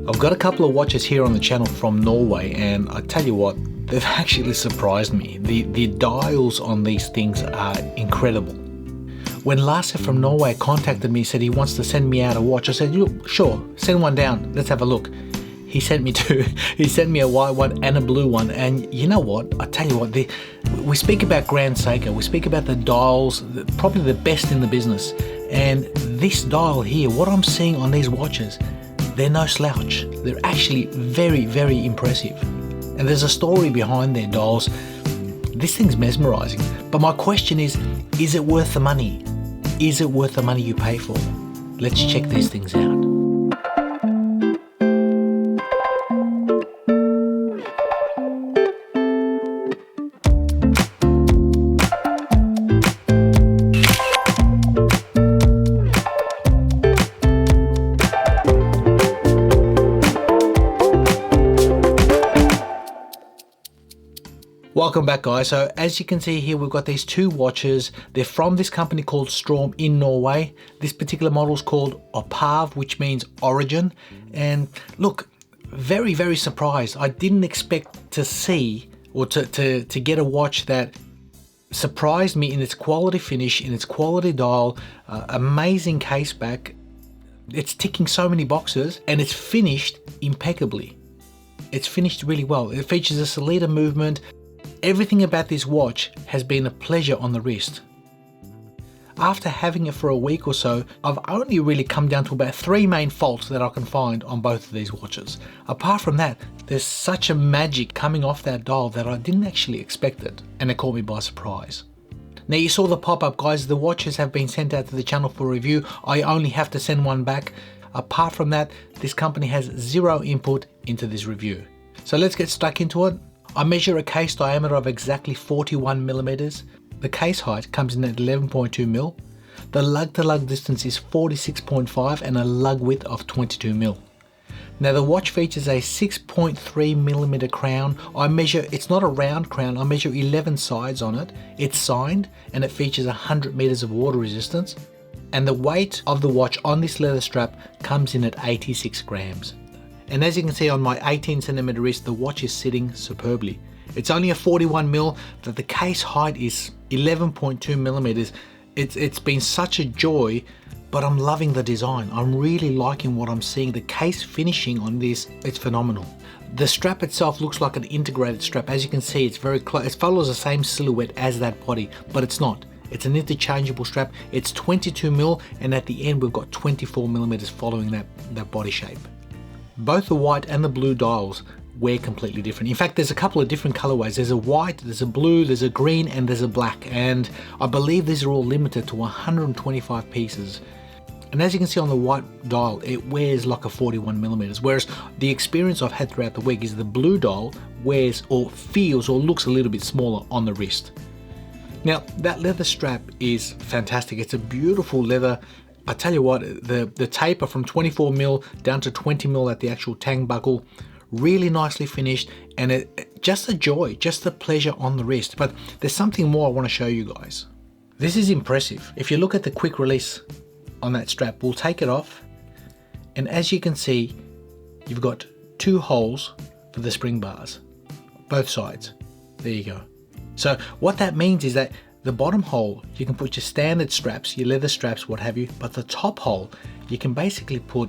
I've got a couple of watches here on the channel from Norway, and I tell you what, they've actually surprised me. The dials on these things are incredible. When Lasse from Norway contacted me, said he wants to send me out a watch, I said, sure, send one down, let's have a look. He sent me two. He sent me a white one and a blue one, and you know what? I tell you what, we speak about Grand Seiko, we speak about the dials, probably the best in the business, and this dial here, what I'm seeing on these watches, they're no slouch. They're actually very, very impressive. And there's a story behind their dials. This thing's mesmerizing. But my question is it worth the money? Is it worth the money you pay for? Let's check these things out. Welcome back, guys. So as you can see here, we've got these two watches. They're from this company called Straum in Norway. This particular model is called Opphav, which means origin. And look, very, very surprised. I didn't expect to see or to get a watch that surprised me in its quality finish, in its quality dial, amazing case back. It's ticking so many boxes and it's finished impeccably. It's finished really well. It features a Solida movement. Everything about this watch has been a pleasure on the wrist. After having it for a week or so, I've only really come down to about 3 main faults that I can find on both of these watches. Apart from that, there's such a magic coming off that dial that I didn't actually expect it, and it caught me by surprise. Now, you saw the pop-up, guys. The watches have been sent out to the channel for review. I only have to send one back. Apart from that, this company has zero input into this review. So let's get stuck into it. I measure a case diameter of exactly 41 millimeters. The case height comes in at 11.2 mil. The lug-to-lug distance is 46.5 and a lug width of 22 mil. Now the watch features a 6.3 millimeter crown. It's not a round crown, I measure 11 sides on it. It's signed and it features 100 meters of water resistance. And the weight of the watch on this leather strap comes in at 86 grams. And as you can see on my 18 centimeter wrist, the watch is sitting superbly. It's only a 41 mil, but the case height is 11.2 millimeters. It's been such a joy, but I'm loving the design. I'm really liking what I'm seeing. The case finishing on this, it's phenomenal. The strap itself looks like an integrated strap. As you can see, it's very close. It follows the same silhouette as that body, but it's not. It's an interchangeable strap. It's 22 mil, and at the end we've got 24 millimeters following that body shape. Both the white and the blue dials wear completely different. In fact, there's a couple of different colorways. There's a white, there's a blue, there's a green, and there's a black. And I believe these are all limited to 125 pieces. And as you can see on the white dial, it wears like a 41 millimeters. Whereas the experience I've had throughout the week is the blue dial wears or feels or looks a little bit smaller on the wrist. Now, that leather strap is fantastic. It's a beautiful leather. I tell you what, the taper from 24 mil down to 20 mil at the actual tang buckle, really nicely finished, and just a joy, just a pleasure on the wrist. But there's something more I want to show you guys. This is impressive. If you look at the quick release on that strap, we'll take it off, and as you can see, you've got 2 holes for the spring bars, both sides. There you go. So what that means is that the bottom hole, you can put your standard straps, your leather straps, what have you, but the top hole, you can basically put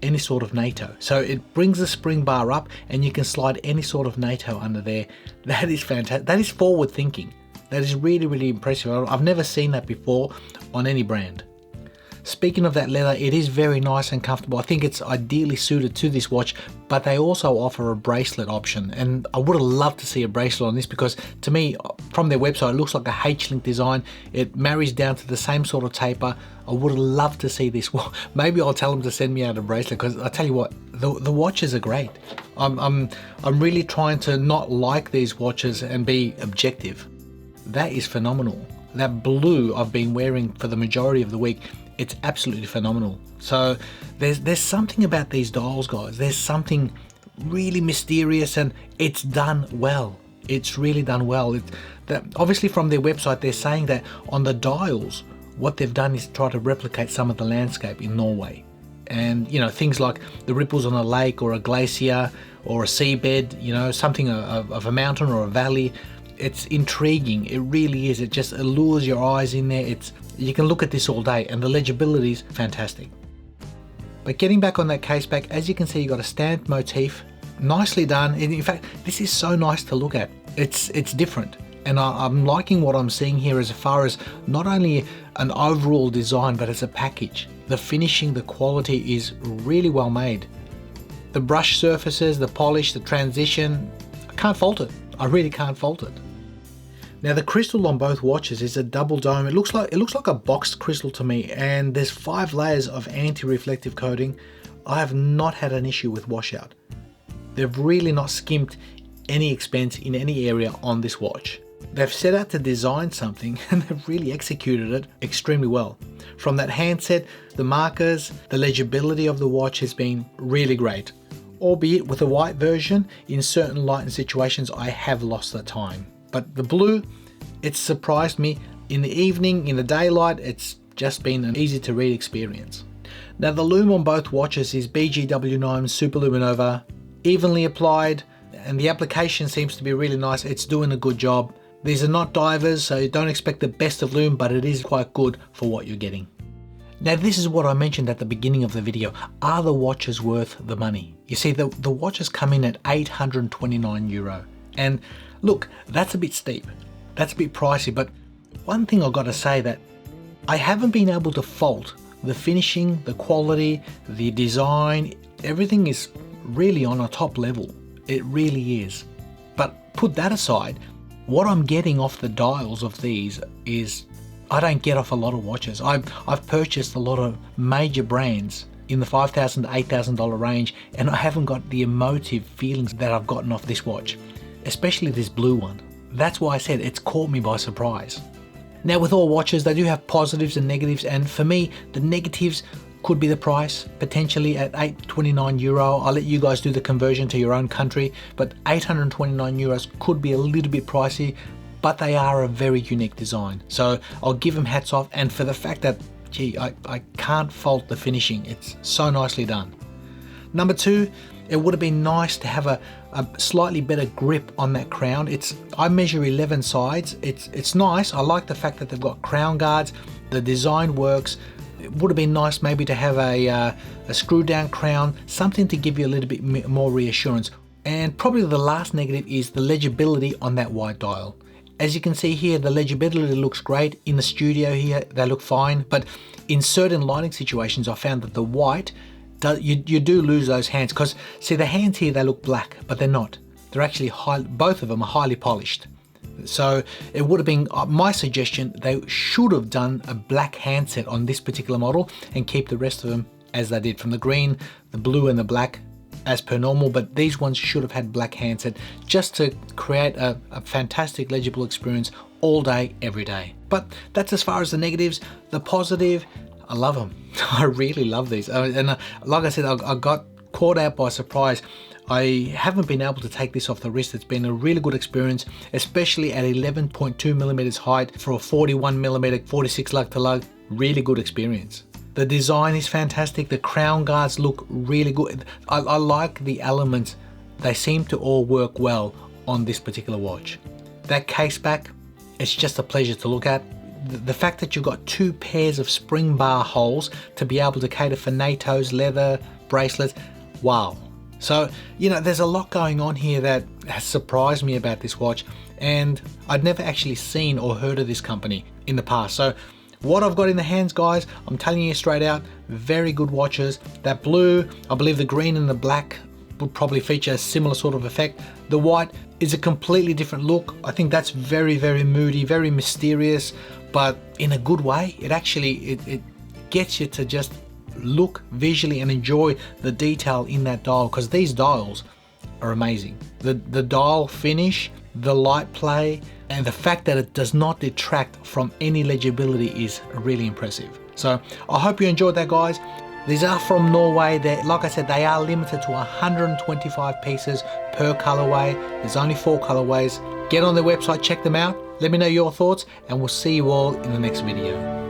any sort of NATO. So it brings the spring bar up and you can slide any sort of NATO under there. That is fantastic. That is forward thinking. That is really, really impressive. I've never seen that before on any brand. Speaking of that leather, it is very nice and comfortable. I think it's ideally suited to this watch, but they also offer a bracelet option. And I would have loved to see a bracelet on this because to me, from their website, it looks like a H-link design. It marries down to the same sort of taper. I would have loved to see this. Well, maybe I'll tell them to send me out a bracelet because I tell you what, the watches are great. I'm really trying to not like these watches and be objective. That is phenomenal. That blue I've been wearing for the majority of the week. It's absolutely phenomenal. So there's something about these dials, guys. There's something really mysterious and it's done well. It's really done well. Obviously from their website, they're saying that on the dials, what they've done is try to replicate some of the landscape in Norway. and you know, things like the ripples on a lake or a glacier or a seabed, you know, something of a mountain or a valley. It's intriguing, it really is. It just allures your eyes in there. You can look at this all day, and the legibility is fantastic. But getting back on that case back, as you can see, you got a stamped motif, nicely done. And in fact, this is so nice to look at. It's different, and I'm liking what I'm seeing here as far as not only an overall design, but as a package. The finishing, the quality is really well made. The brush surfaces, the polish, the transition, I can't fault it. I really can't fault it. Now the crystal on both watches is a double dome. It looks like a boxed crystal to me, and there's 5 layers of anti-reflective coating. I have not had an issue with washout. They've really not skimped any expense in any area on this watch. They've set out to design something, and they've really executed it extremely well. From that handset, the markers, the legibility of the watch has been really great. Albeit with the white version, in certain lighting situations I have lost the time. But the blue, it's surprised me. In the evening, in the daylight, it's just been an easy to read experience. Now the lume on both watches is BGW9 Super Luminova, evenly applied, and the application seems to be really nice. It's doing a good job. These are not divers, so don't expect the best of lume, but it is quite good for what you're getting. Now this is what I mentioned at the beginning of the video. Are the watches worth the money? You see, the watches come in at €829. And look, that's a bit steep. That's a bit pricey, but one thing I've got to say that I haven't been able to fault the finishing, the quality, the design. Everything is really on a top level. It really is. But put that aside, what I'm getting off the dials of these is I don't get off a lot of watches. I've purchased a lot of major brands in the $5,000 to $8,000 range, and I haven't got the emotive feelings that I've gotten off this watch, especially this blue one. That's why I said it's caught me by surprise. Now with all watches, they do have positives and negatives, and for me, the negatives could be the price, potentially at €829. I'll let you guys do the conversion to your own country, but €829 could be a little bit pricey, but they are a very unique design. So I'll give them hats off, and for the fact that, gee, I can't fault the finishing. It's so nicely done. Number 2, it would have been nice to have a slightly better grip on that crown. I measure 11 sides. It's nice. I like the fact that they've got crown guards. The design works. It would have been nice maybe to have a screw down crown, something to give you a little bit more reassurance. And probably the last negative is the legibility on that white dial. As you can see here, the legibility looks great. In the studio here, they look fine, but in certain lighting situations, I found that the white, you do lose those hands, because see the hands here, they look black, but they're not. They're actually both of them are highly polished. So it would have been my suggestion, they should have done a black handset on this particular model and keep the rest of them as they did, from the green, the blue and the black as per normal, but these ones should have had black handset just to create a fantastic legible experience all day, every day. But that's as far as the negatives. The positive, I love them. I really love these. And like I said, I got caught out by surprise. I haven't been able to take this off the wrist. It's been a really good experience, especially at 11.2 millimeters height for a 41 millimeter 46 lug to lug. Really good experience. The design is fantastic. The crown guards look really good. I like the elements. They seem to all work well on this particular watch. That case back, it's just a pleasure to look at. The fact that you've got 2 pairs of spring bar holes to be able to cater for NATOs, leather, bracelets, wow. So, you know, there's a lot going on here that has surprised me about this watch, and I'd never actually seen or heard of this company in the past. So what I've got in the hands, guys, I'm telling you straight out, very good watches. That blue, I believe the green and the black would probably feature a similar sort of effect. The white is a completely different look. I think that's very, very moody, very mysterious, but in a good way. It actually, it gets you to just look visually and enjoy the detail in that dial, because these dials are amazing. The dial finish, the light play, and the fact that it does not detract from any legibility is really impressive. So I hope you enjoyed that, guys. These are from Norway. Like I said, they are limited to 125 pieces per colorway. There's only 4 colorways. Get on their website, check them out. Let me know your thoughts, and we'll see you all in the next video.